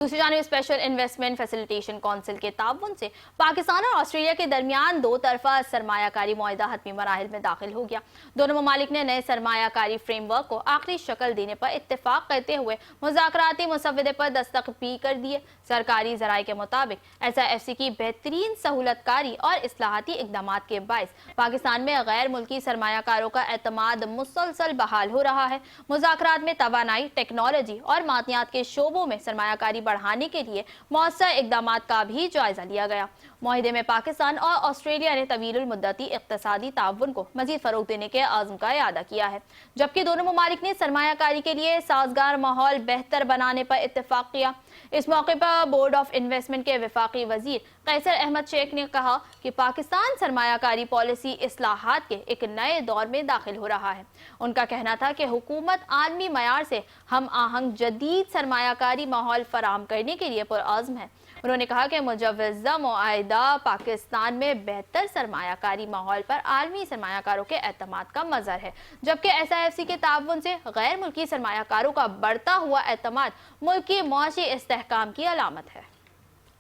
दूसरी जानिब special investment facilitation council के ताउन से पाकिस्तान और ऑस्ट्रेलिया के दरमियान दो तरफा सरमायाकारी मुआहिदा हतमी मराहिल में दाखिल हो गया। दोनों ममालिक ने नए सरमायाकारी फ्रेमवर्क को आखिरी शक्ल देने पर इत्तेफाक करते हुए मुज़ाकराती मुसव्वदे पर दस्तखत भी कर दिए। सरकारी ज़राए के मुताबिक SIFC की बेहतरीन सहूलतकारी और इस्लाहाती इक़दामात के बायस पाकिस्तान में गैर मुल्की सरमायाकारों का एतमाद मुसलसल बहाल हो रहा है। मुज़ाकरात में तवानाई, टेक्नोलॉजी और मादनियात के शोबों में सरमायाकारी बढ़ाने के लिए मौसर इक़दामात का भी जायजा लिया गया। मुआहिदे में पाकिस्तान और ऑस्ट्रेलिया ने तवीलुल मुद्दती इक़्तिसादी ताउन को मज़ीद फ़रोग़ देने के आज़म का इआदा किया है, जबकि दोनों ममालिक ने सरमायाकारी के लिए साज़गार माहौल बेहतर बनाने पर इत्तेफाक किया। इस मौके पर बोर्ड ऑफ इन्वेस्टमेंट के वफाकी वज़ीर कैसर अहमद शेख ने कहा कि पाकिस्तान सरमायाकारी पॉलिसी इस्लाहात के एक नए दौर में दाखिल हो रहा है। उनका कहना था कि हुकूमत आलमी मयार से हम आहंग जदीद सरमायाकारी माहौल फराहम करने के लिए पुरअज़्म है। उन्होंने कहा कि मुजव्वज़ा मुआहिदा पाकिस्तान में बेहतर सरमायाकारी माहौल पर आलमी सरमायाकारों के एतमाद का मज़हर है, जबकि SIFC के ताउन से गैर मुल्की सरमायाकारों का बढ़ता हुआ एतमाद मुल्क की मुआशी इस्तेहकाम की अलामत है।